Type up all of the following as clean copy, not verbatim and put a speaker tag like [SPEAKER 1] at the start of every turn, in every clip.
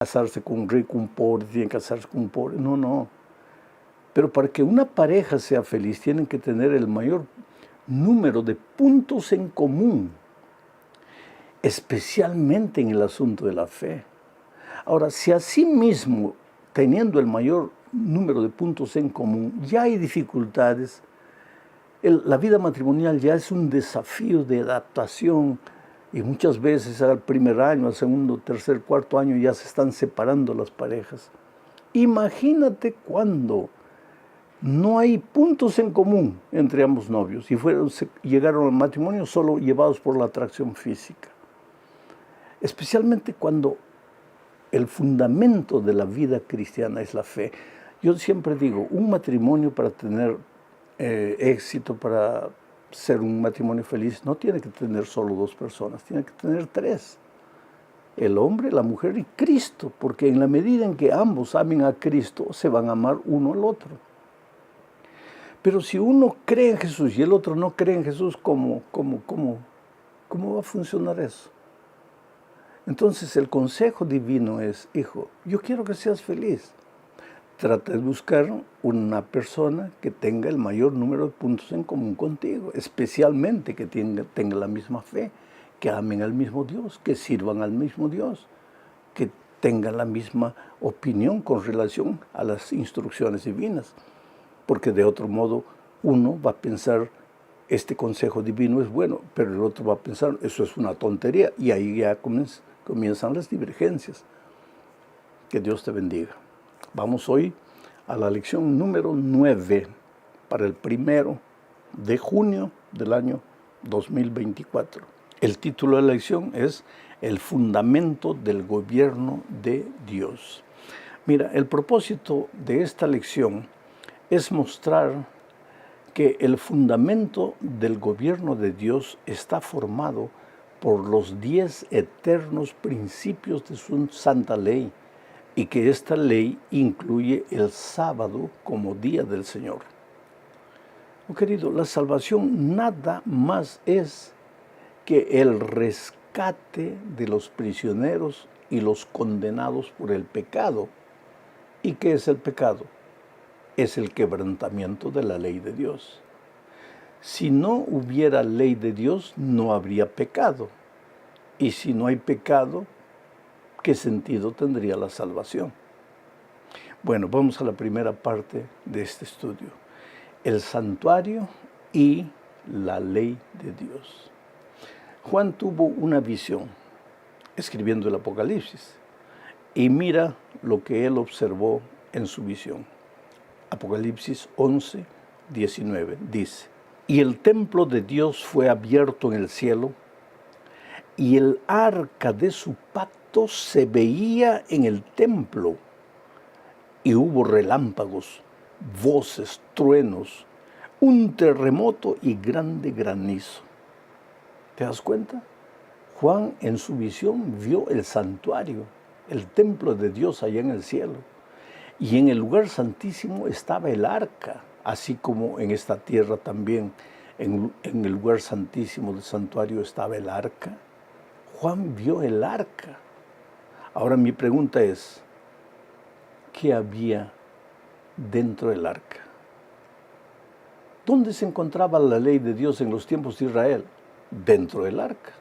[SPEAKER 1] casarse con un rico, un pobre, tienen que casarse con un pobre. No, no. Pero para que una pareja sea feliz, tienen que tener el mayor número de puntos en común, especialmente en el asunto de la fe. Ahora, si así mismo, teniendo el mayor número de puntos en común, ya hay dificultades, la vida matrimonial ya es un desafío de adaptación y muchas veces al primer año, al segundo, tercer, cuarto año ya se están separando las parejas. Imagínate cuando no hay puntos en común entre ambos novios y llegaron al matrimonio solo llevados por la atracción física. Especialmente cuando el fundamento de la vida cristiana es la fe. Yo siempre digo, un matrimonio para tener éxito, para ser un matrimonio feliz, no tiene que tener solo dos personas, tiene que tener tres. El hombre, la mujer y Cristo, porque en la medida en que ambos amen a Cristo, se van a amar uno al otro. Pero si uno cree en Jesús y el otro no cree en Jesús, ¿cómo va a funcionar eso? Entonces el consejo divino es, hijo, yo quiero que seas feliz. Trata de buscar una persona que tenga el mayor número de puntos en común contigo, especialmente que tenga la misma fe, que amen al mismo Dios, que sirvan al mismo Dios, que tengan la misma opinión con relación a las instrucciones divinas. Porque de otro modo uno va a pensar, este consejo divino es bueno, pero el otro va a pensar, eso es una tontería, y ahí ya comienzan las divergencias. Que Dios te bendiga. Vamos hoy a la lección número 9 para el 1 de junio del año 2024. El título de la lección es El fundamento del gobierno de Dios. Mira, el propósito de esta lección es mostrar que el fundamento del gobierno de Dios está formado por los 10 eternos principios de su santa ley, y que esta ley incluye el sábado como día del Señor. Oh, querido, la salvación nada más es que el rescate de los prisioneros y los condenados por el pecado. ¿Y qué es el pecado? Es el quebrantamiento de la ley de Dios. Si no hubiera ley de Dios, no habría pecado. Y si no hay pecado, ¿qué sentido tendría la salvación? Bueno, vamos a la primera parte de este estudio. El santuario y la ley de Dios. Juan tuvo una visión escribiendo el Apocalipsis y mira lo que él observó en su visión. Apocalipsis 11, 19 dice: Y el templo de Dios fue abierto en el cielo, y el arca de su pacto se veía en el templo, y hubo relámpagos, voces, truenos, un terremoto y grande granizo. ¿Te das cuenta? Juan en su visión vio el santuario, el templo de Dios allá en el cielo. Y en el lugar santísimo estaba el arca, así como en esta tierra también, en el lugar santísimo del santuario estaba el arca. Juan vio el arca. Ahora mi pregunta es, ¿qué había dentro del arca? ¿Dónde se encontraba la ley de Dios en los tiempos de Israel? Dentro del arca.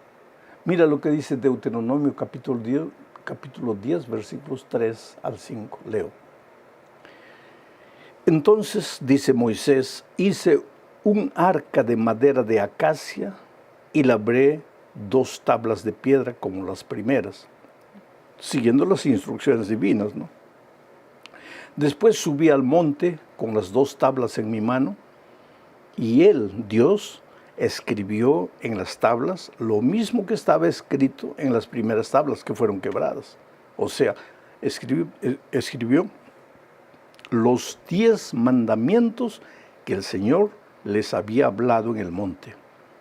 [SPEAKER 1] Mira lo que dice Deuteronomio capítulo 10, versículos 3 al 5. Leo. Entonces, dice Moisés, hice un arca de madera de acacia y labré 2 tablas de piedra como las primeras, siguiendo las instrucciones divinas, ¿no? Después subí al monte con las 2 tablas en mi mano, y él, Dios, escribió en las tablas lo mismo que estaba escrito en las primeras tablas que fueron quebradas. O sea, escribió los 10 mandamientos que el Señor les había hablado en el monte,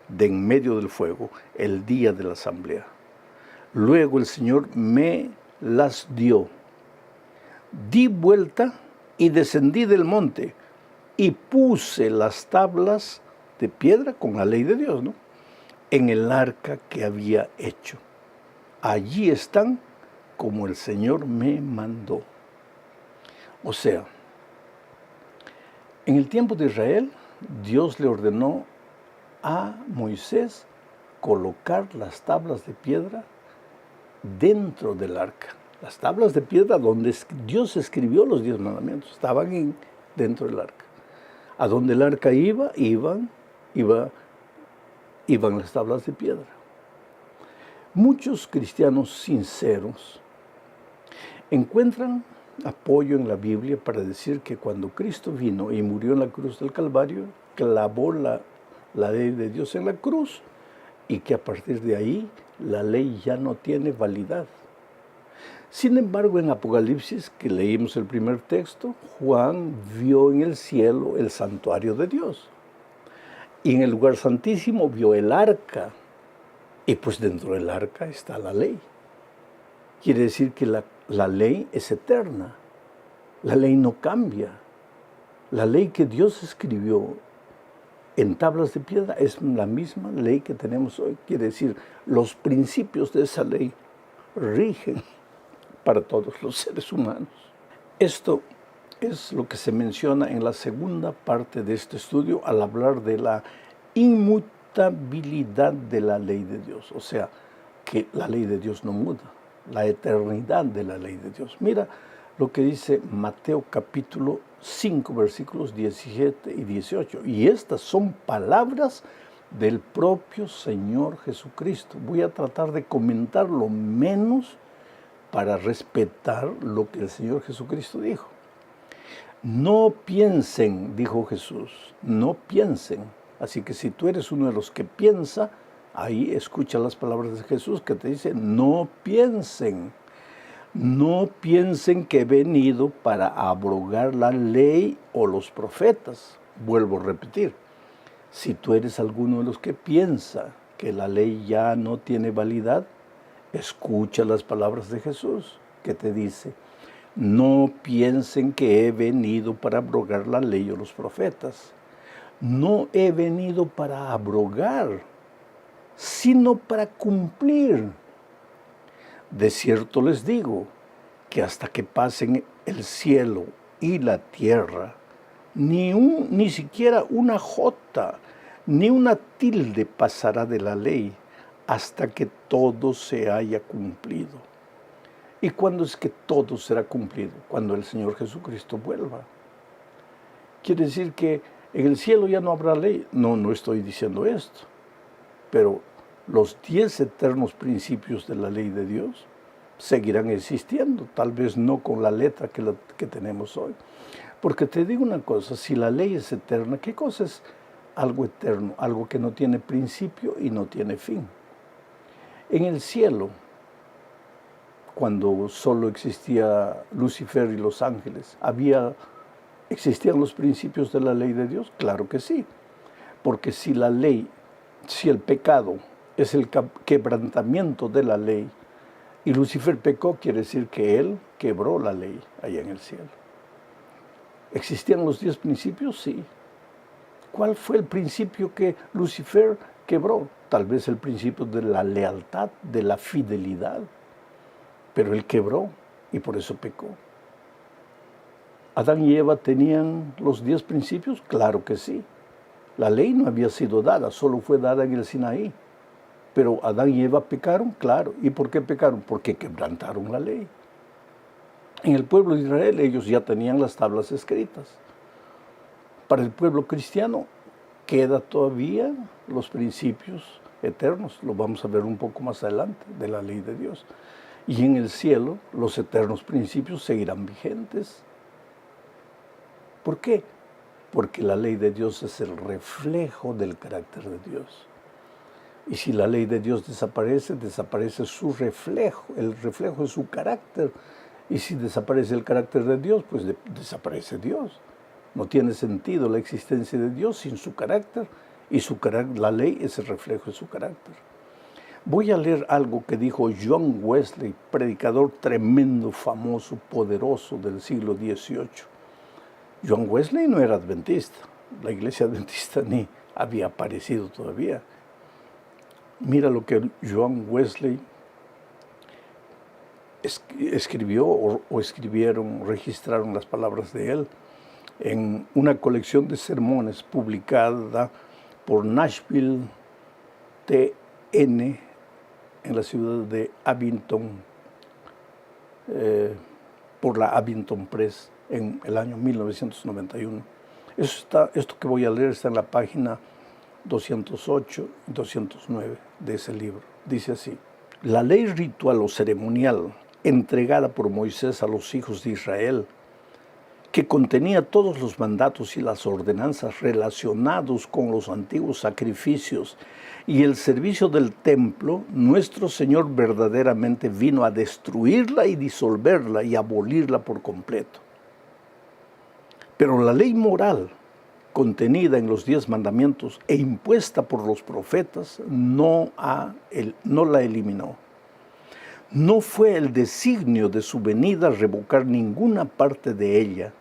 [SPEAKER 1] de en medio del fuego, el día de la asamblea. Luego el Señor me las dio. Di vuelta y descendí del monte y puse las tablas de piedra con la ley de Dios, ¿no?, en el arca que había hecho. Allí están como el Señor me mandó. O sea, en el tiempo de Israel, Dios le ordenó a Moisés colocar las tablas de piedra dentro del arca. Las tablas de piedra donde Dios escribió los 10 mandamientos estaban dentro del arca. A donde el arca iban las tablas de piedra. Muchos cristianos sinceros encuentran apoyo en la Biblia para decir que cuando Cristo vino y murió en la cruz del Calvario, clavó la ley de Dios en la cruz y que a partir de ahí la ley ya no tiene validad. Sin embargo, en Apocalipsis, que leímos el primer texto, Juan vio en el cielo el santuario de Dios. Y en el lugar santísimo vio el arca. Y pues dentro del arca está la ley. Quiere decir que la ley es eterna. La ley no cambia. La ley que Dios escribió en tablas de piedra es la misma ley que tenemos hoy. Quiere decir, los principios de esa ley rigen para todos los seres humanos. Esto es lo que se menciona en la segunda parte de este estudio al hablar de la inmutabilidad de la ley de Dios. O sea, que la ley de Dios no muda, la eternidad de la ley de Dios. Mira lo que dice Mateo capítulo 5, versículos 17 y 18. Y estas son palabras del propio Señor Jesucristo. Voy a tratar de comentar lo menos para respetar lo que el Señor Jesucristo dijo. No piensen, dijo Jesús, no piensen. Así que si tú eres uno de los que piensa, ahí escucha las palabras de Jesús que te dice, no piensen. No piensen que he venido para abrogar la ley o los profetas. Vuelvo a repetir, si tú eres alguno de los que piensa que la ley ya no tiene validad, escucha las palabras de Jesús que te dice, no piensen que he venido para abrogar la ley o los profetas. No he venido para abrogar, sino para cumplir. De cierto les digo que hasta que pasen el cielo y la tierra, ni siquiera una jota, ni una tilde pasará de la ley hasta que todo se haya cumplido. ¿Y cuándo es que todo será cumplido? Cuando el Señor Jesucristo vuelva. Quiere decir que en el cielo ya no habrá ley. No estoy diciendo esto. Pero los 10 eternos principios de la ley de Dios seguirán existiendo, tal vez no con la letra que tenemos hoy. Porque te digo una cosa, si la ley es eterna, ¿qué cosa es algo eterno? Algo que no tiene principio y no tiene fin. En el cielo, cuando solo existía Lucifer y los ángeles, ¿existían los principios de la ley de Dios? Claro que sí, porque si el pecado es el quebrantamiento de la ley, y Lucifer pecó, quiere decir que él quebró la ley allá en el cielo. ¿Existían los 10 principios? Sí. ¿Cuál fue el principio que Lucifer quebró? Tal vez el principio de la lealtad, de la fidelidad. Pero él quebró y por eso pecó. ¿Adán y Eva tenían los 10 principios? Claro que sí. La ley no había sido dada, solo fue dada en el Sinaí. Pero Adán y Eva pecaron, claro. ¿Y por qué pecaron? Porque quebrantaron la ley. En el pueblo de Israel ellos ya tenían las tablas escritas. Para el pueblo cristiano queda todavía los principios eternos, lo vamos a ver un poco más adelante, de la ley de Dios. Y en el cielo los eternos principios seguirán vigentes. ¿Por qué? Porque la ley de Dios es el reflejo del carácter de Dios. Y si la ley de Dios desaparece, desaparece su reflejo, el reflejo de su carácter. Y si desaparece el carácter de Dios, pues desaparece Dios. No tiene sentido la existencia de Dios sin su carácter, y la ley es el reflejo de su carácter. Voy a leer algo que dijo John Wesley, predicador tremendo, famoso, poderoso del siglo XVIII. John Wesley no era adventista, la iglesia adventista ni había aparecido todavía. Mira lo que John Wesley escribió o escribieron, registraron las palabras de él en una colección de sermones publicada por Nashville TN en la ciudad de Abington, por la Abington Press en el año 1991. Esto que voy a leer está en la página 208 y 209 de ese libro. Dice así: la ley ritual o ceremonial entregada por Moisés a los hijos de Israel, que contenía todos los mandatos y las ordenanzas relacionados con los antiguos sacrificios y el servicio del templo, nuestro Señor verdaderamente vino a destruirla y disolverla y abolirla por completo. Pero la ley moral contenida en los 10 mandamientos e impuesta por los profetas no la eliminó. No fue el designio de su venida revocar ninguna parte de ella.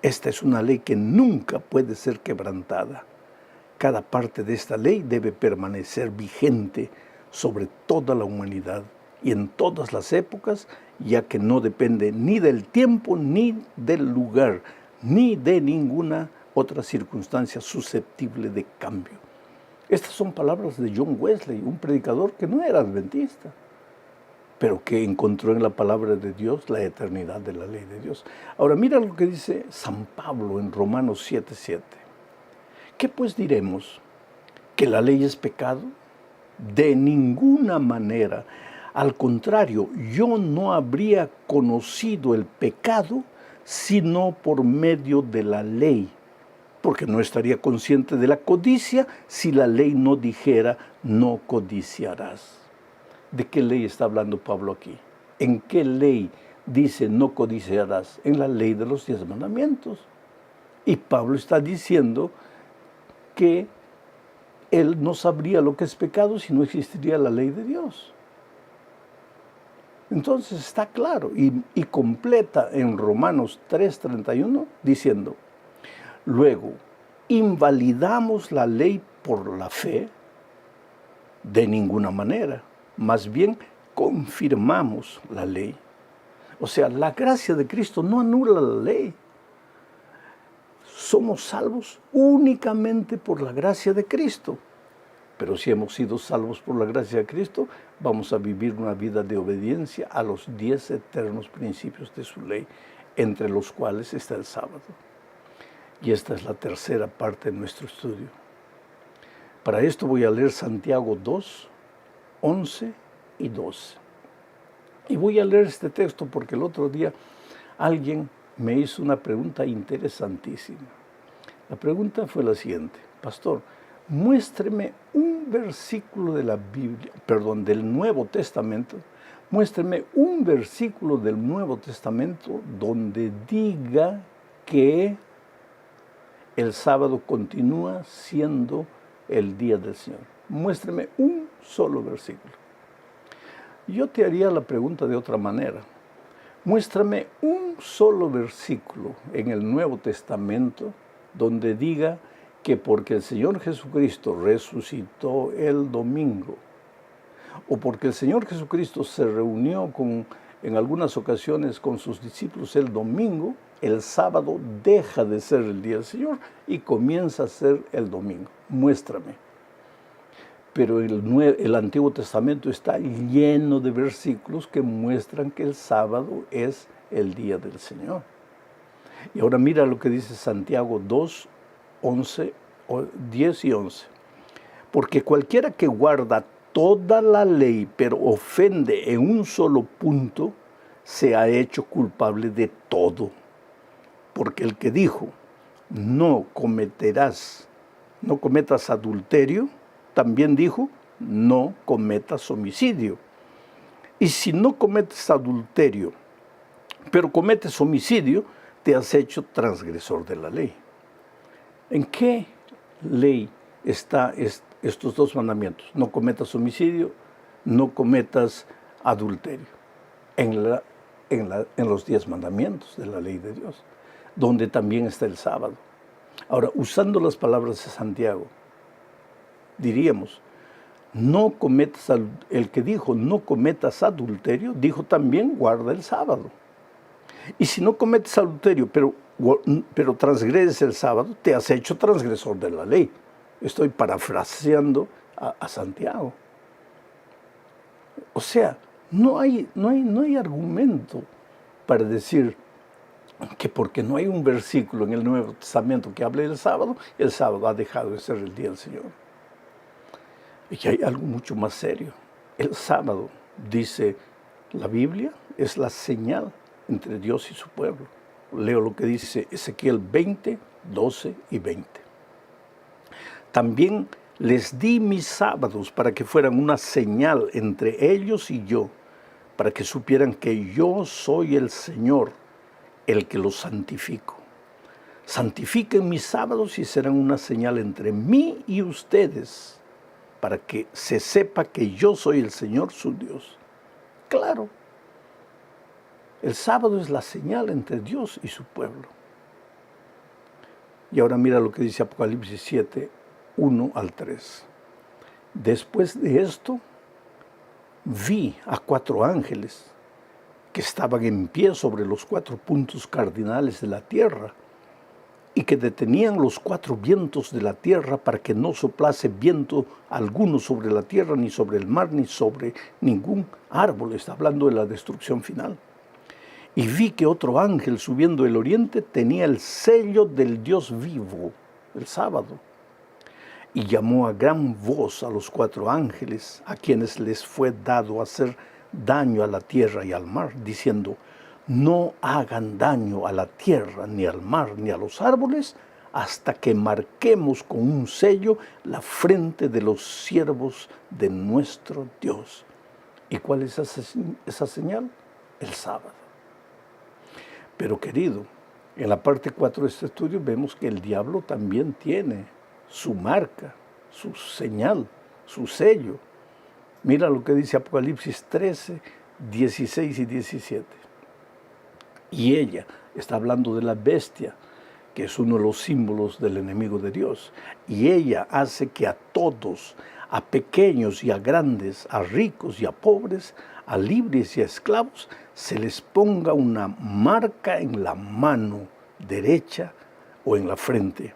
[SPEAKER 1] Esta es una ley que nunca puede ser quebrantada. Cada parte de esta ley debe permanecer vigente sobre toda la humanidad y en todas las épocas, ya que no depende ni del tiempo, ni del lugar, ni de ninguna otra circunstancia susceptible de cambio. Estas son palabras de John Wesley, un predicador que no era adventista, pero que encontró en la palabra de Dios la eternidad de la ley de Dios. Ahora mira lo que dice San Pablo en Romanos 7:7. ¿Qué pues diremos? ¿Que la ley es pecado? De ninguna manera. Al contrario, yo no habría conocido el pecado sino por medio de la ley, porque no estaría consciente de la codicia si la ley no dijera no codiciarás. ¿De qué ley está hablando Pablo aquí? ¿En qué ley dice no codiciarás? En la ley de los 10 mandamientos. Y Pablo está diciendo que él no sabría lo que es pecado si no existiría la ley de Dios. Entonces está claro y completa en Romanos 3:31 diciendo: luego, ¿invalidamos la ley por la fe? De ninguna manera. Más bien, confirmamos la ley. O sea, la gracia de Cristo no anula la ley. Somos salvos únicamente por la gracia de Cristo. Pero si hemos sido salvos por la gracia de Cristo, vamos a vivir una vida de obediencia a los 10 eternos principios de su ley, entre los cuales está el sábado. Y esta es la tercera parte de nuestro estudio. Para esto voy a leer Santiago 2, 11 y 12. Y voy a leer este texto porque el otro día alguien me hizo una pregunta interesantísima. La pregunta fue la siguiente: pastor, muéstreme un versículo de la Biblia, del Nuevo Testamento, muéstreme un versículo del Nuevo Testamento donde diga que el sábado continúa siendo el día del Señor. Muéstreme un solo versículo. Yo te haría la pregunta de otra manera. Muéstrame un solo versículo en el Nuevo Testamento donde diga que porque el Señor Jesucristo resucitó el domingo, o porque el Señor Jesucristo se reunió en algunas ocasiones con sus discípulos el domingo, el sábado deja de ser el día del Señor y comienza a ser el domingo. Muéstrame. Pero el Antiguo Testamento está lleno de versículos que muestran que el sábado es el día del Señor. Y ahora mira lo que dice Santiago 2, 10 y 11. Porque cualquiera que guarda toda la ley, pero ofende en un solo punto, se ha hecho culpable de todo. Porque el que dijo, no cometas adulterio, también dijo, no cometas homicidio. Y si no cometes adulterio, pero cometes homicidio, te has hecho transgresor de la ley. ¿En qué ley están estos dos mandamientos? No cometas homicidio, no cometas adulterio. En los 10 mandamientos de la ley de Dios, donde también está el sábado. Ahora, usando las palabras de Santiago, diríamos, no cometas, el que dijo no cometas adulterio, dijo también guarda el sábado. Y si no cometes adulterio, pero transgredes el sábado, te has hecho transgresor de la ley. Estoy parafraseando a Santiago. O sea, no hay argumento para decir que porque no hay un versículo en el Nuevo Testamento que hable del sábado, el sábado ha dejado de ser el día del Señor. Y hay algo mucho más serio. El sábado, dice la Biblia, es la señal entre Dios y su pueblo. Leo lo que dice Ezequiel 20, 12 y 20. También les di mis sábados para que fueran una señal entre ellos y yo, para que supieran que yo soy el Señor, el que los santifico. Santifiquen mis sábados y serán una señal entre mí y ustedes, para que se sepa que yo soy el Señor su Dios. Claro, el sábado es la señal entre Dios y su pueblo. Y ahora mira lo que dice Apocalipsis 7, 1 al 3. Después de esto, vi a 4 ángeles que estaban en pie sobre los 4 puntos cardinales de la tierra y que detenían los 4 vientos de la tierra para que no soplase viento alguno sobre la tierra, ni sobre el mar, ni sobre ningún árbol. Está hablando de la destrucción final. Y vi que otro ángel subiendo del oriente tenía el sello del Dios vivo, el sábado. Y llamó a gran voz a los 4 ángeles, a quienes les fue dado hacer daño a la tierra y al mar, diciendo: no hagan daño a la tierra, ni al mar, ni a los árboles, hasta que marquemos con un sello la frente de los siervos de nuestro Dios. ¿Y cuál es esa señal? El sábado. Pero querido, en la parte 4 de este estudio vemos que el diablo también tiene su marca, su señal, su sello. Mira lo que dice Apocalipsis 13, 16 y 17. Y ella está hablando de la bestia, que es uno de los símbolos del enemigo de Dios. Y ella hace que a todos, a pequeños y a grandes, a ricos y a pobres, a libres y a esclavos, se les ponga una marca en la mano derecha o en la frente,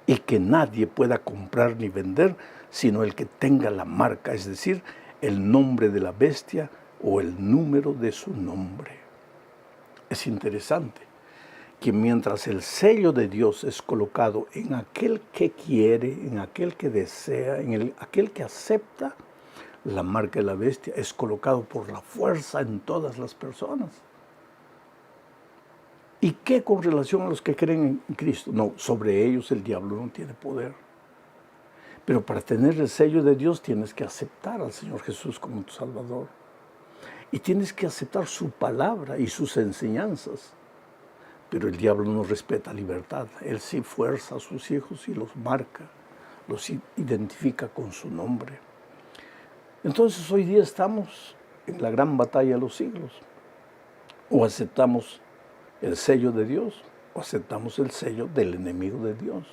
[SPEAKER 1] y que nadie pueda comprar ni vender sino el que tenga la marca, es decir, el nombre de la bestia o el número de su nombre. Es interesante que mientras el sello de Dios es colocado en aquel que quiere, en aquel que desea, aquel que acepta, la marca de la bestia es colocado por la fuerza en todas las personas. ¿Y qué con relación a los que creen en Cristo? No, sobre ellos el diablo no tiene poder. Pero para tener el sello de Dios tienes que aceptar al Señor Jesús como tu Salvador. Y tienes que aceptar su palabra y sus enseñanzas. Pero el diablo no respeta libertad. Él sí fuerza a sus hijos y los marca, los identifica con su nombre. Entonces hoy día estamos en la gran batalla de los siglos. O aceptamos el sello de Dios, o aceptamos el sello del enemigo de Dios.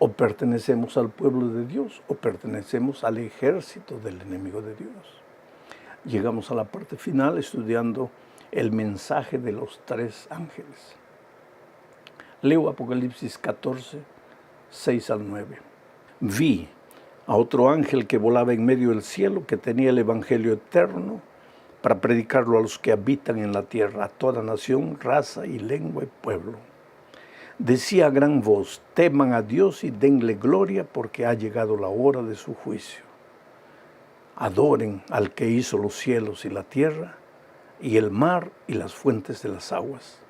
[SPEAKER 1] O pertenecemos al pueblo de Dios, o pertenecemos al ejército del enemigo de Dios. Llegamos a la parte final estudiando el mensaje de los 3 ángeles. Leo Apocalipsis 14, 6 al 9. Vi a otro ángel que volaba en medio del cielo, que tenía el evangelio eterno para predicarlo a los que habitan en la tierra, a toda nación, raza y lengua y pueblo. Decía a gran voz: teman a Dios y denle gloria, porque ha llegado la hora de su juicio. Adoren al que hizo los cielos y la tierra, y el mar y las fuentes de las aguas.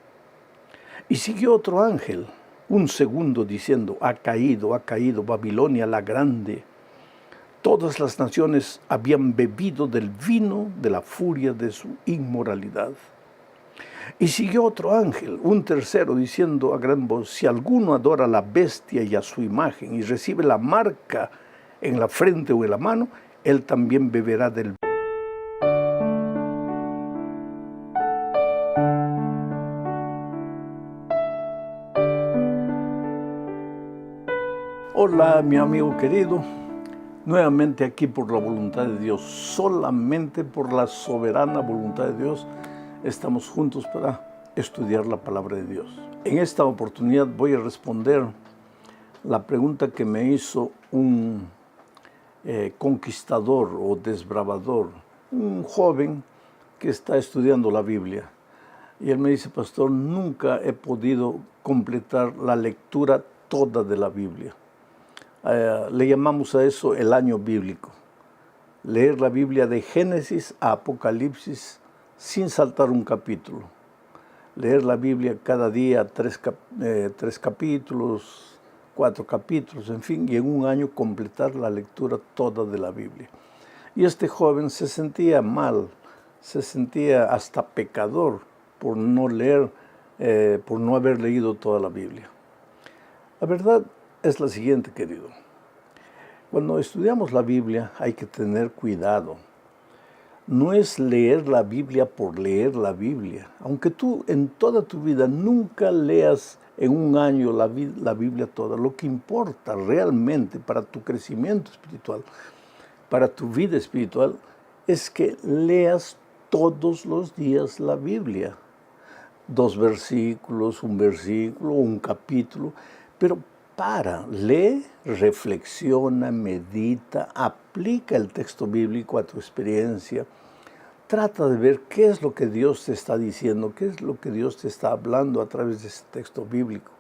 [SPEAKER 1] Y siguió otro ángel, un segundo, diciendo: ha caído Babilonia la grande. Todas las naciones habían bebido del vino de la furia de su inmoralidad. Y siguió otro ángel, un tercero, diciendo a gran voz: si alguno adora a la bestia y a su imagen, y recibe la marca en la frente o en la mano, él también beberá del vino. Hola, mi amigo querido. nuevamente aquí por la voluntad de Dios, solamente por la soberana voluntad de Dios, estamos juntos para estudiar la palabra de Dios. En esta oportunidad voy a responder la pregunta que me hizo un conquistador o desbravador, un joven que está estudiando la Biblia. Y él me dice: pastor, nunca he podido completar la lectura toda de la Biblia. Le llamamos a eso el año bíblico. Leer la Biblia de Génesis a Apocalipsis sin saltar un capítulo. Leer la Biblia cada día, tres capítulos, 4 capítulos, en fin, y en un año completar la lectura toda de la Biblia. Y este joven se sentía mal, se sentía hasta pecador por no leer, por no haber leído toda la Biblia. La verdad es la siguiente, querido. Cuando estudiamos la Biblia hay que tener cuidado. No es leer la Biblia por leer la Biblia. Aunque tú en toda tu vida nunca leas en un año la Biblia toda, lo que importa realmente para tu crecimiento espiritual, para tu vida espiritual, es que leas todos los días la Biblia. 2 versículos, un versículo, un capítulo, pero lee, reflexiona, medita, aplica el texto bíblico a tu experiencia. Trata de ver qué es lo que Dios te está diciendo, qué es lo que Dios te está hablando a través de ese texto bíblico.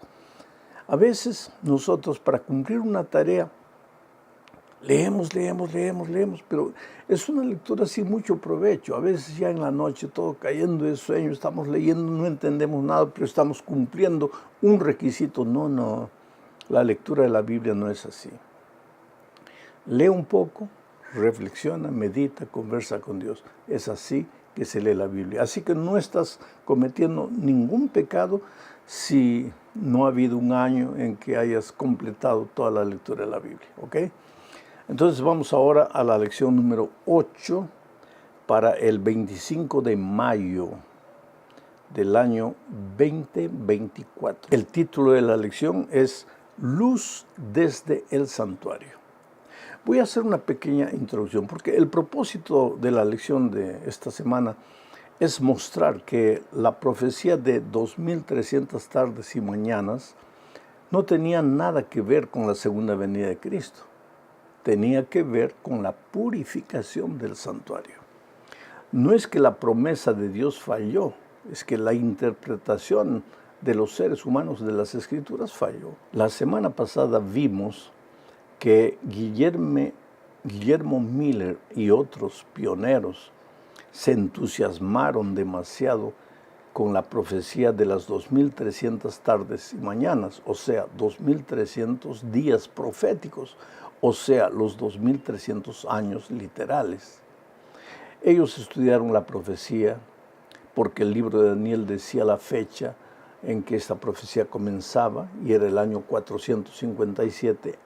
[SPEAKER 1] A veces nosotros, para cumplir una tarea, leemos, pero es una lectura sin mucho provecho. A veces ya en la noche, todo cayendo de sueño, estamos leyendo, no entendemos nada, pero estamos cumpliendo un requisito. No, la lectura de la Biblia no es así. Lee un poco, reflexiona, medita, conversa con Dios. Es así que se lee la Biblia. Así que no estás cometiendo ningún pecado si no ha habido un año en que hayas completado toda la lectura de la Biblia, ¿ok? Entonces vamos ahora a la lección número 8 para el 25 de mayo del año 2024. El título de la lección es Luz desde el Santuario. Voy a hacer una pequeña introducción porque el propósito de la lección de esta semana es mostrar que la profecía de 2300 tardes y mañanas no tenía nada que ver con la segunda venida de Cristo. Tenía que ver con la purificación del santuario. No es que la promesa de Dios falló, es que la interpretación de los seres humanos de las Escrituras falló. La semana pasada vimos que Guillermo Miller y otros pioneros se entusiasmaron demasiado con la profecía de las 2300 tardes y mañanas, o sea, 2300 días proféticos, o sea, los 2300 años literales. Ellos estudiaron la profecía porque el libro de Daniel decía la fecha en que esta profecía comenzaba, y era el año 457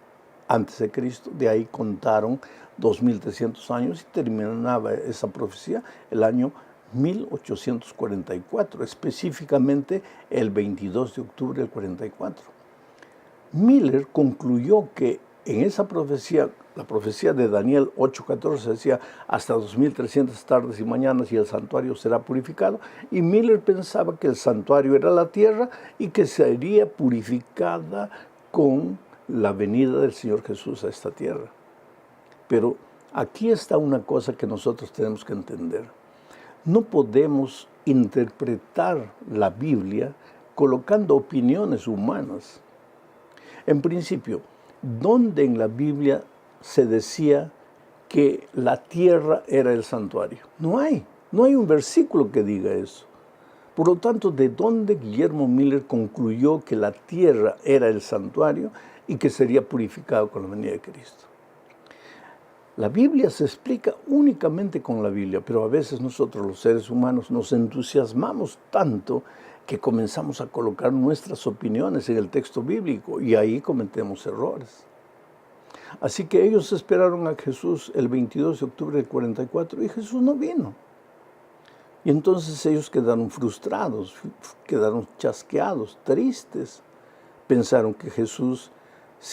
[SPEAKER 1] a.C. De ahí contaron 2300 años y terminaba esa profecía el año 1844, específicamente el 22 de octubre del 44. Miller concluyó que en esa profecía, la profecía de Daniel 8:14 decía hasta 2300 tardes y mañanas y el santuario será purificado, y Miller pensaba que el santuario era la tierra y que sería purificada con la venida del Señor Jesús a esta tierra. Pero aquí está una cosa que nosotros tenemos que entender. No podemos interpretar la Biblia colocando opiniones humanas. En principio, ¿dónde en la Biblia se decía que la tierra era el santuario? No hay un versículo que diga eso. Por lo tanto, ¿de dónde Guillermo Miller concluyó que la tierra era el santuario y que sería purificado con la venida de Cristo? La Biblia se explica únicamente con la Biblia, pero a veces nosotros los seres humanos nos entusiasmamos tanto que comenzamos a colocar nuestras opiniones en el texto bíblico y ahí cometemos errores. Así que ellos esperaron a Jesús el 22 de octubre del 44 y Jesús no vino. Y entonces ellos quedaron frustrados, quedaron chasqueados, tristes. Pensaron que Jesús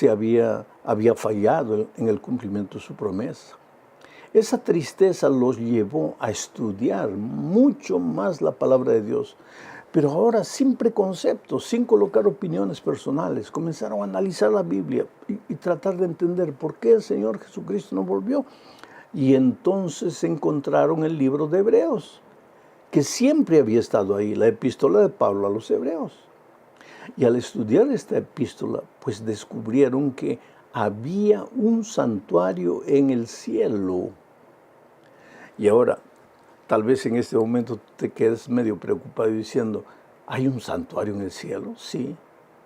[SPEAKER 1] había fallado en el cumplimiento de su promesa. Esa tristeza los llevó a estudiar mucho más la palabra de Dios. Pero ahora, sin preconceptos, sin colocar opiniones personales, comenzaron a analizar la Biblia y tratar de entender por qué el Señor Jesucristo no volvió. Y entonces encontraron el libro de Hebreos, que siempre había estado ahí, la epístola de Pablo a los Hebreos. Y al estudiar esta epístola, pues descubrieron que había un santuario en el cielo. Y ahora, tal vez en este momento te quedes medio preocupado diciendo, ¿hay un santuario en el cielo? Sí.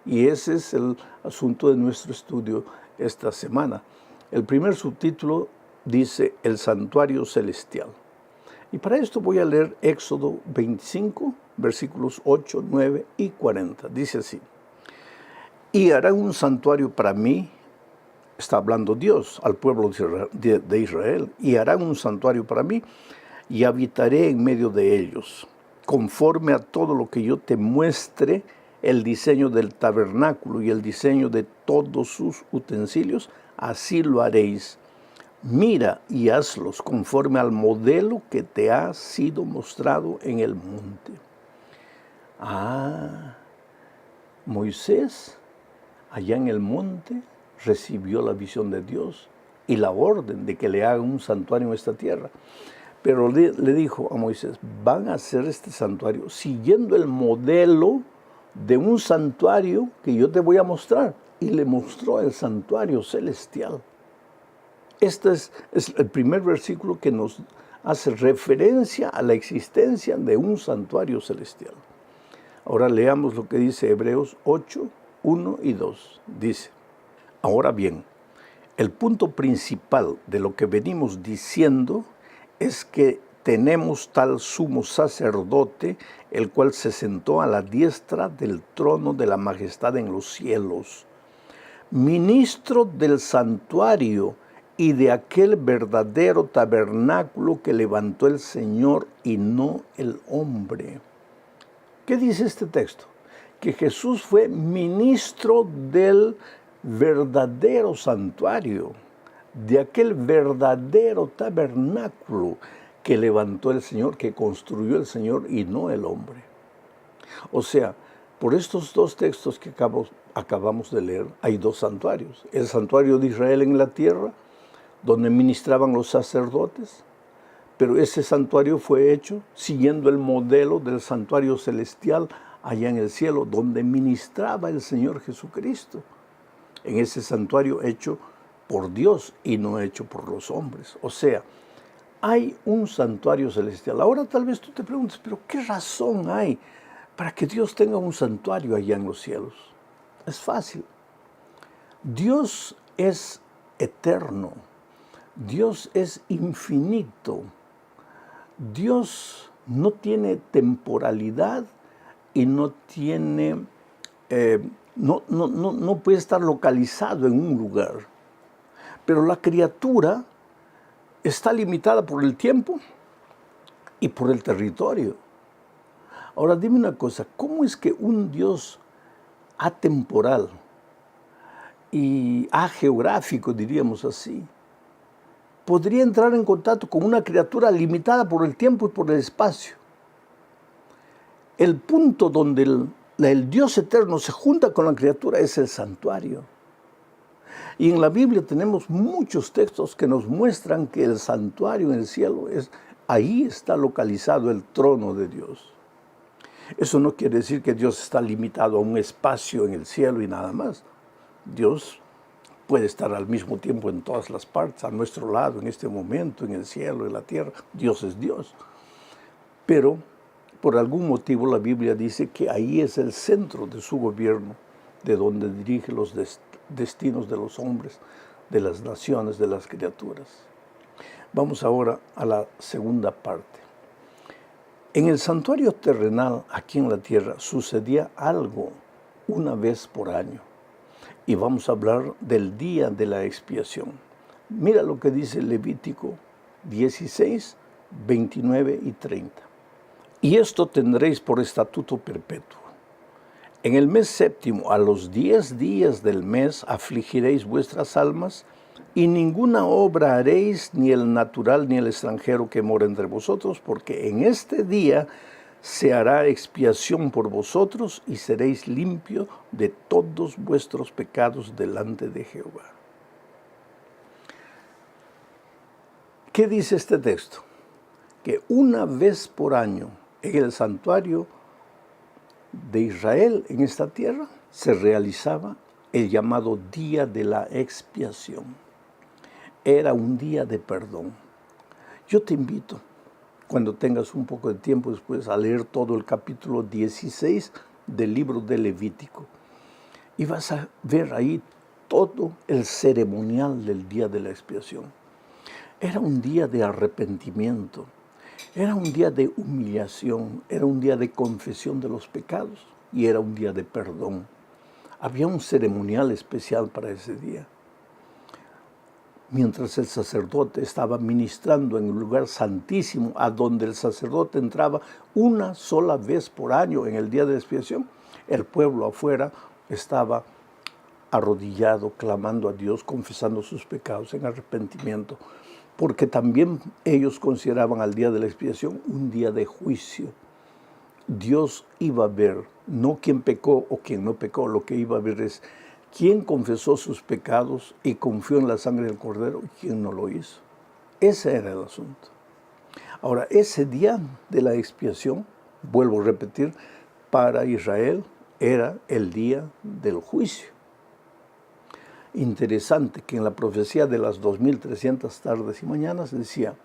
[SPEAKER 1] Y ese es el asunto de nuestro estudio esta semana. El primer subtítulo dice, el santuario celestial. Y para esto voy a leer Éxodo 25, versículos 8, 9 y 40. Dice así, y harán un santuario para mí, está hablando Dios al pueblo de Israel, y harán un santuario para mí, y habitaré en medio de ellos, conforme a todo lo que yo te muestre, el diseño del tabernáculo y el diseño de todos sus utensilios, así lo haréis. Mira y hazlos conforme al modelo que te ha sido mostrado en el monte. Moisés, allá en el monte, recibió la visión de Dios y la orden de que le haga un santuario en esta tierra. Pero le dijo a Moisés, van a hacer este santuario siguiendo el modelo de un santuario que yo te voy a mostrar. Y le mostró el santuario celestial. Este es el primer versículo que nos hace referencia a la existencia de un santuario celestial. Ahora leamos lo que dice Hebreos 8, 1 y 2. Dice, ahora bien, el punto principal de lo que venimos diciendo es que tenemos tal sumo sacerdote, el cual se sentó a la diestra del trono de la majestad en los cielos, ministro del santuario y de aquel verdadero tabernáculo que levantó el Señor y no el hombre. ¿Qué dice este texto? Que Jesús fue ministro del verdadero santuario, de aquel verdadero tabernáculo que levantó el Señor, que construyó el Señor y no el hombre. O sea, por estos dos textos que acabamos de leer, hay dos santuarios. El santuario de Israel en la tierra, donde ministraban los sacerdotes, pero ese santuario fue hecho siguiendo el modelo del santuario celestial allá en el cielo, donde ministraba el Señor Jesucristo, en ese santuario hecho por Dios y no hecho por los hombres. O sea, hay un santuario celestial. Ahora tal vez tú te preguntes, pero ¿qué razón hay para que Dios tenga un santuario allá en los cielos? Es fácil. Dios es eterno. Dios es infinito. Dios no tiene temporalidad y no tiene, no puede estar localizado en un lugar. Pero la criatura está limitada por el tiempo y por el territorio. Ahora dime una cosa, ¿cómo es que un Dios atemporal y ageográfico, diríamos así, podría entrar en contacto con una criatura limitada por el tiempo y por el espacio? El punto donde el Dios eterno se junta con la criatura es el santuario. Y en la Biblia tenemos muchos textos que nos muestran que el santuario en el cielo ahí está localizado el trono de Dios. Eso no quiere decir que Dios está limitado a un espacio en el cielo y nada más. Dios puede estar al mismo tiempo en todas las partes, a nuestro lado, en este momento, en el cielo, en la tierra. Dios es Dios. Pero por algún motivo la Biblia dice que ahí es el centro de su gobierno, de donde dirige los destinos de los hombres, de las naciones, de las criaturas. Vamos ahora a la segunda parte. En el santuario terrenal, aquí en la tierra, sucedía algo una vez por año. Y vamos a hablar del día de la expiación. Mira lo que dice Levítico 16, 29 y 30. Y esto tendréis por estatuto perpetuo. En el mes séptimo, a los 10 días del mes, afligiréis vuestras almas, y ninguna obra haréis, ni el natural ni el extranjero que mora entre vosotros, porque en este día se hará expiación por vosotros, y seréis limpios de todos vuestros pecados delante de Jehová. ¿Qué dice este texto? Que una vez por año en el santuario de Israel, en esta tierra, se realizaba el llamado Día de la Expiación. Era un día de perdón. Yo te invito, cuando tengas un poco de tiempo después, a leer todo el capítulo 16 del libro de Levítico. Y vas a ver ahí todo el ceremonial del Día de la Expiación. Era un día de arrepentimiento. Era un día de humillación, era un día de confesión de los pecados y era un día de perdón. Había un ceremonial especial para ese día. Mientras el sacerdote estaba ministrando en un lugar santísimo, a donde el sacerdote entraba una sola vez por año en el día de expiación, el pueblo afuera estaba arrodillado, clamando a Dios, confesando sus pecados en arrepentimiento, porque también ellos consideraban al día de la expiación un día de juicio. Dios iba a ver, no quién pecó o quién no pecó, lo que iba a ver es quién confesó sus pecados y confió en la sangre del Cordero y quién no lo hizo. Ese era el asunto. Ahora, ese día de la expiación, vuelvo a repetir, para Israel era el día del juicio. Interesante que en la profecía de las 2300 tardes y mañanas decía,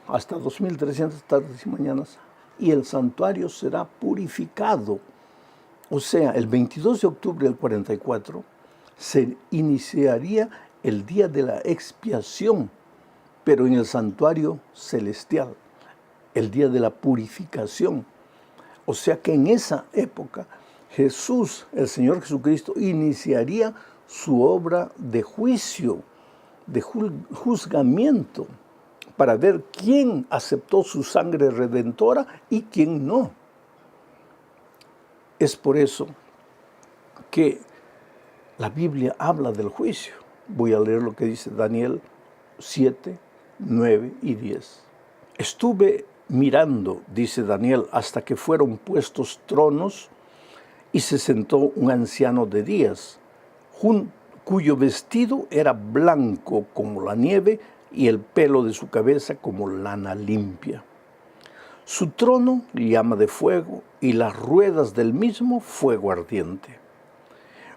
[SPEAKER 1] hasta 2300 tardes y mañanas, y el santuario será purificado. O sea, el 22 de octubre del 44 se iniciaría el día de la expiación, pero en el santuario celestial, el día de la purificación. O sea que en esa época Jesús, el Señor Jesucristo, iniciaría su obra de juicio, de juzgamiento, para ver quién aceptó su sangre redentora y quién no. Es por eso que la Biblia habla del juicio. Voy a leer lo que dice Daniel 7, 9 y 10. Estuve mirando, dice Daniel, hasta que fueron puestos tronos y se sentó un anciano de días, cuyo vestido era blanco como la nieve y el pelo de su cabeza como lana limpia. Su trono llama de fuego y las ruedas del mismo fuego ardiente.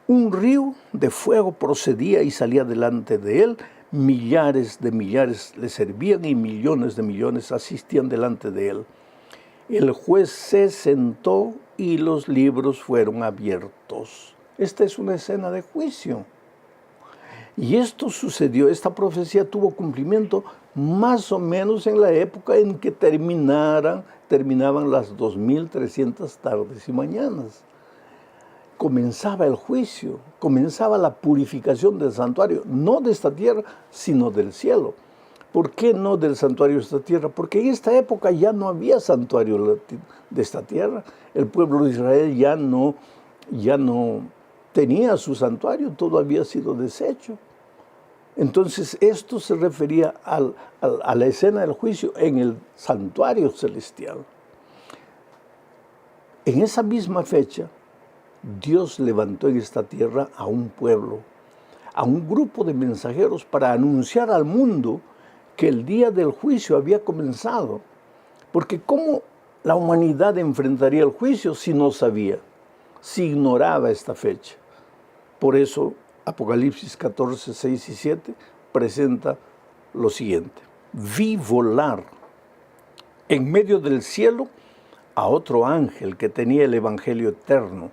[SPEAKER 1] Un río de fuego procedía y salía delante de él, millares de millares le servían y millones de millones asistían delante de él. El juez se sentó y los libros fueron abiertos. Esta es una escena de juicio. Y esto sucedió, esta profecía tuvo cumplimiento más o menos en la época en que terminaban las 2300 tardes y mañanas. Comenzaba el juicio, comenzaba la purificación del santuario, no de esta tierra, sino del cielo. ¿Por qué no del santuario de esta tierra? Porque en esta época ya no había santuario de esta tierra. El pueblo de Israel ya no tenía su santuario, todo había sido deshecho. Entonces esto se refería a la escena del juicio en el santuario celestial. En esa misma fecha, Dios levantó en esta tierra a un pueblo, a un grupo de mensajeros para anunciar al mundo que el día del juicio había comenzado. Porque ¿cómo la humanidad enfrentaría el juicio si no sabía, si ignoraba esta fecha? Por eso Apocalipsis 14, 6 y 7 presenta lo siguiente. Vi volar en medio del cielo a otro ángel que tenía el evangelio eterno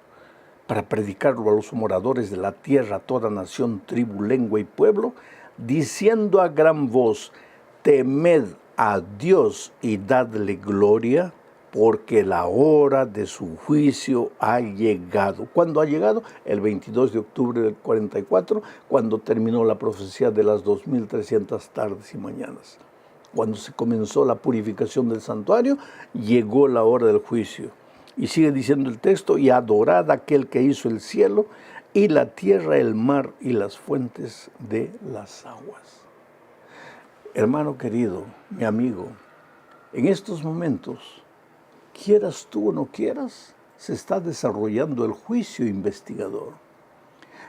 [SPEAKER 1] para predicarlo a los moradores de la tierra, toda nación, tribu, lengua y pueblo, diciendo a gran voz, temed a Dios y dadle gloria, porque la hora de su juicio ha llegado. ¿Cuándo ha llegado? El 22 de octubre del 44, cuando terminó la profecía de las 2300 tardes y mañanas. Cuando se comenzó la purificación del santuario, llegó la hora del juicio. Y sigue diciendo el texto, y adorad a aquel que hizo el cielo y la tierra, el mar y las fuentes de las aguas. Hermano querido, mi amigo, en estos momentos, quieras tú o no quieras, se está desarrollando el juicio investigador.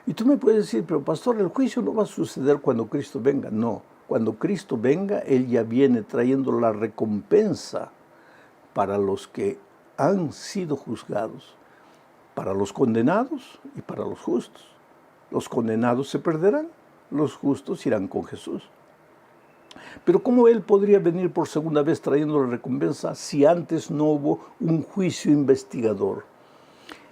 [SPEAKER 1] Y tú me puedes decir, pero pastor, el juicio no va a suceder cuando Cristo venga. No, cuando Cristo venga, Él ya viene trayendo la recompensa para los que han sido juzgados, para los condenados y para los justos. Los condenados se perderán, los justos irán con Jesús. Pero ¿cómo Él podría venir por segunda vez trayendo la recompensa si antes no hubo un juicio investigador?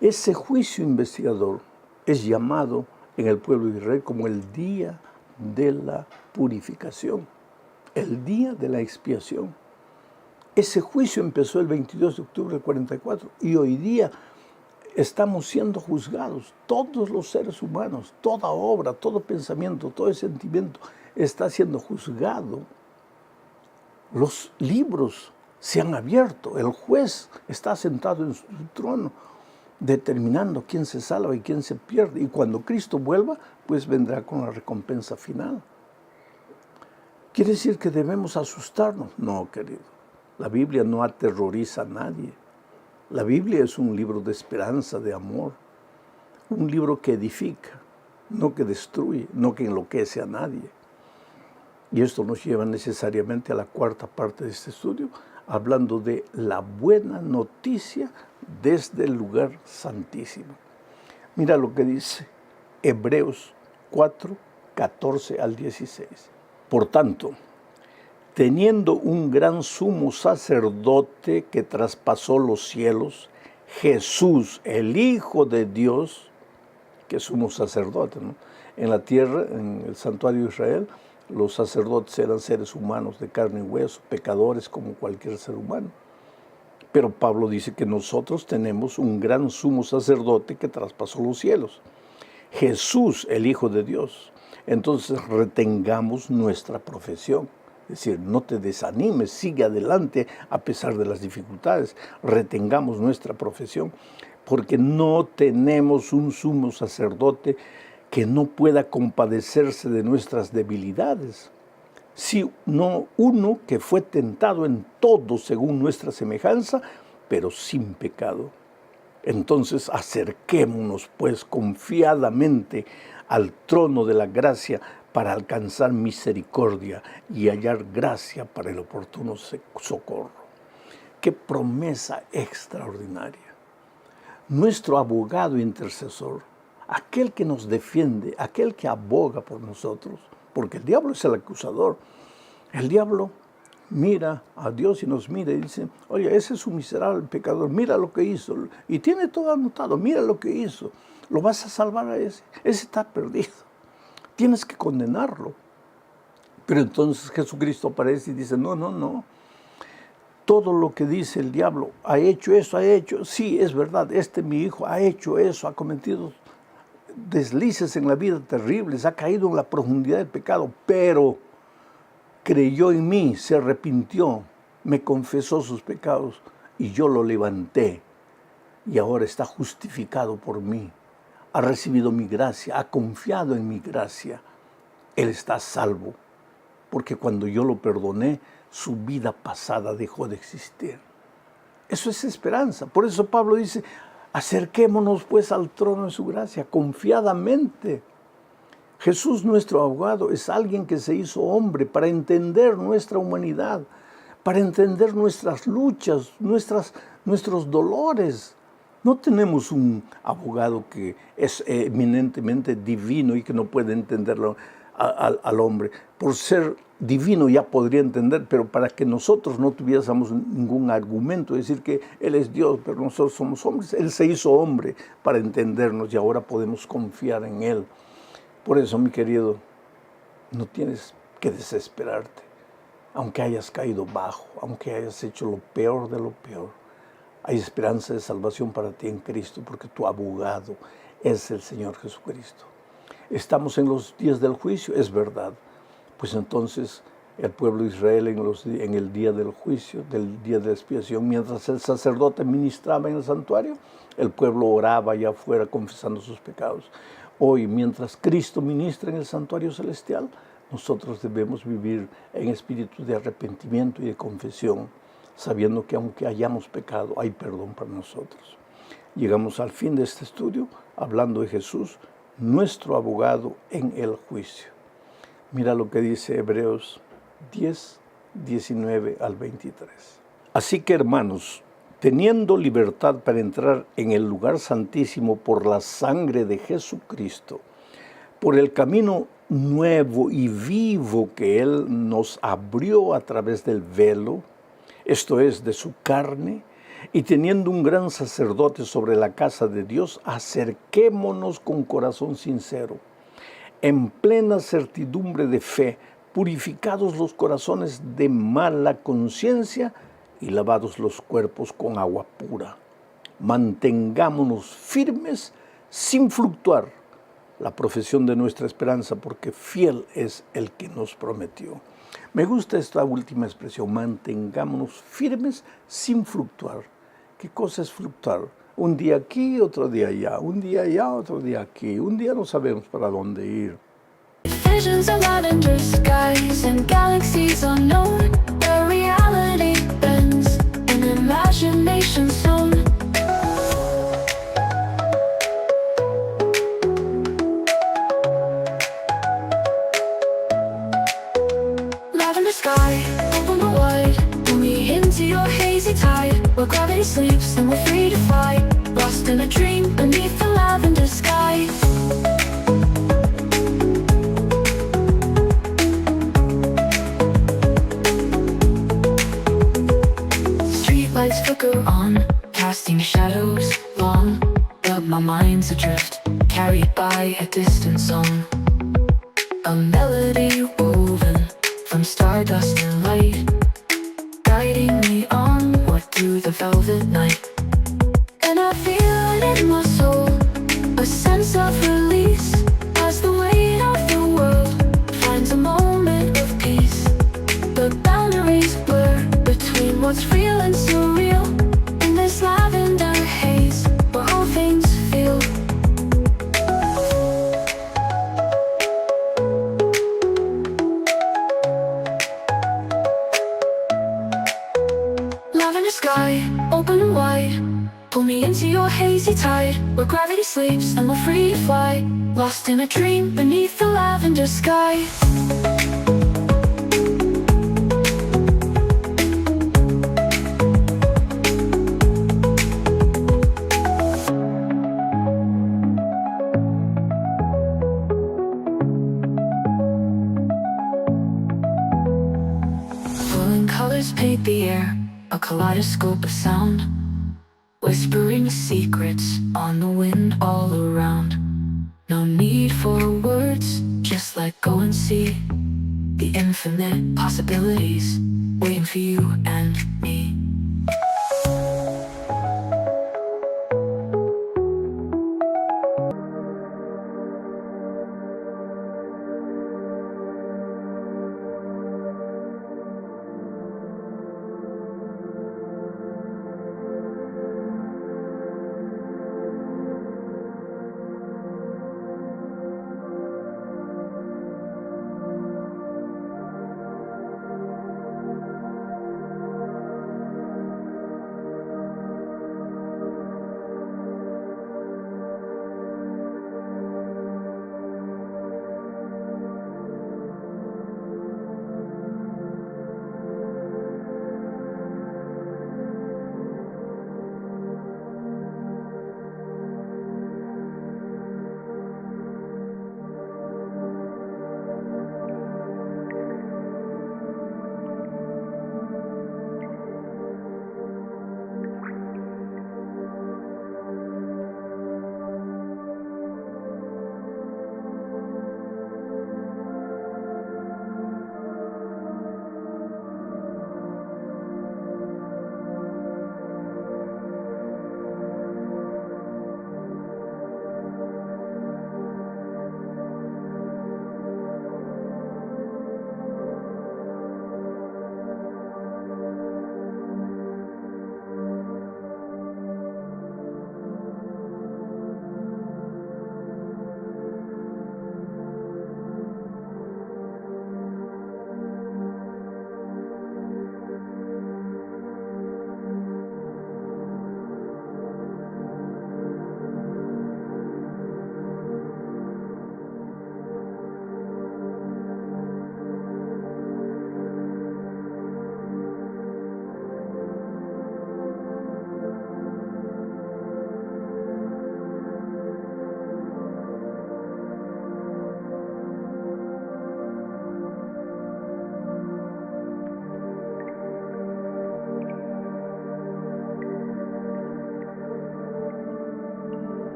[SPEAKER 1] Ese juicio investigador es llamado en el pueblo de Israel como el día de la purificación, el día de la expiación. Ese juicio empezó el 22 de octubre del 44 y hoy día estamos siendo juzgados. Todos los seres humanos, toda obra, todo pensamiento, todo sentimiento está siendo juzgado. Los libros se han abierto. El juez está sentado en su trono determinando quién se salva y quién se pierde. Y cuando Cristo vuelva, pues vendrá con la recompensa final. ¿Quiere decir que debemos asustarnos? No, querido. La Biblia no aterroriza a nadie. La Biblia es un libro de esperanza, de amor. Un libro que edifica, no que destruye, no que enloquece a nadie. Y esto nos lleva necesariamente a la cuarta parte de este estudio, hablando de la buena noticia desde el lugar santísimo. Mira lo que dice Hebreos 4, 14 al 16. Por tanto, teniendo un gran sumo sacerdote que traspasó los cielos, Jesús, el Hijo de Dios, que es sumo sacerdote, ¿no? En la tierra, en el santuario de Israel, los sacerdotes eran seres humanos de carne y hueso, pecadores como cualquier ser humano. Pero Pablo dice que nosotros tenemos un gran sumo sacerdote que traspasó los cielos. Jesús, el Hijo de Dios. Entonces retengamos nuestra profesión. Es decir, no te desanimes, sigue adelante a pesar de las dificultades. Retengamos nuestra profesión, porque no tenemos un sumo sacerdote que no pueda compadecerse de nuestras debilidades, sino uno que fue tentado en todo según nuestra semejanza, pero sin pecado. Entonces acerquémonos pues confiadamente al trono de la gracia para alcanzar misericordia y hallar gracia para el oportuno socorro. ¡Qué promesa extraordinaria! Nuestro abogado intercesor, aquel que nos defiende, aquel que aboga por nosotros, porque el diablo es el acusador. El diablo mira a Dios y nos mira y dice, oye, ese es un miserable pecador, mira lo que hizo. Y tiene todo anotado, mira lo que hizo. Lo vas a salvar a ese está perdido. Tienes que condenarlo. Pero entonces Jesucristo aparece y dice, no. Todo lo que dice el diablo, ha hecho eso, sí, es verdad, mi hijo ha hecho eso, ha cometido deslices en la vida terribles, ha caído en la profundidad del pecado, pero creyó en mí, se arrepintió, me confesó sus pecados y yo lo levanté y ahora está justificado por mí, ha recibido mi gracia, ha confiado en mi gracia, él está salvo, porque cuando yo lo perdoné, su vida pasada dejó de existir. Eso es esperanza. Por eso Pablo dice, acerquémonos pues al trono de su gracia, confiadamente. Jesús, nuestro abogado, es alguien que se hizo hombre para entender nuestra humanidad, para entender nuestras luchas, nuestros dolores. No tenemos un abogado que es eminentemente divino y que no puede entenderlo al hombre. Por ser divino ya podría entender, pero para que nosotros no tuviésemos ningún argumento, decir que Él es Dios, pero nosotros somos hombres, Él se hizo hombre para entendernos y ahora podemos confiar en Él. Por eso, mi querido, no tienes que desesperarte, aunque hayas caído bajo, aunque hayas hecho lo peor de lo peor. Hay esperanza de salvación para ti en Cristo, porque tu abogado es el Señor Jesucristo. Estamos en los días del juicio, es verdad. Pues entonces el pueblo de Israel en el día del juicio, del día de la expiación, mientras el sacerdote ministraba en el santuario, el pueblo oraba allá afuera confesando sus pecados. Hoy, mientras Cristo ministra en el santuario celestial, nosotros debemos vivir en espíritu de arrepentimiento y de confesión, sabiendo que aunque hayamos pecado, hay perdón para nosotros. Llegamos al fin de este estudio hablando de Jesús, nuestro abogado en el juicio. Mira lo que dice Hebreos 10, 19 al 23. Así que, hermanos, teniendo libertad para entrar en el lugar santísimo por la sangre de Jesucristo, por el camino nuevo y vivo que Él nos abrió a través del velo, esto es, de su carne, y teniendo un gran sacerdote sobre la casa de Dios, acerquémonos con corazón sincero, en plena certidumbre de fe, purificados los corazones de mala conciencia y lavados los cuerpos con agua pura. Mantengámonos firmes sin fluctuar la profesión de nuestra esperanza, porque fiel es el que nos prometió. Me gusta esta última expresión, mantengámonos firmes sin fluctuar. ¿Qué cosa es fluctuar? Un día aquí, otro día allá, un día allá, otro día aquí. Un día no sabemos para dónde ir.
[SPEAKER 2] Visions of lavender skies and galaxies unknown. The reality bends in imagination zone. Lavender sky, open but wide. Pull me into your hazy tide, where gravity sleeps and we're free to fly. Lost in a dream beneath the lavender sky. Lights flicker on, casting shadows long, but my mind's adrift, carried by a distant song. A melody woven from stardust and light, guiding me onward through the velvet night. And I feel it in my soul, a sense of release, as the weight of the world finds a moment of peace. The boundaries blur between what's real and surreal, in this lavender haze where all things feel. Lavender sky, open and wide. Pull me into your hazy tide, where gravity sleeps and we're free to fly. Lost in a dream beneath the lavender sky. Colors paint the air, a kaleidoscope of sound, whispering secrets on the wind all around. No need for words, just let go and see the infinite possibilities waiting for you and me.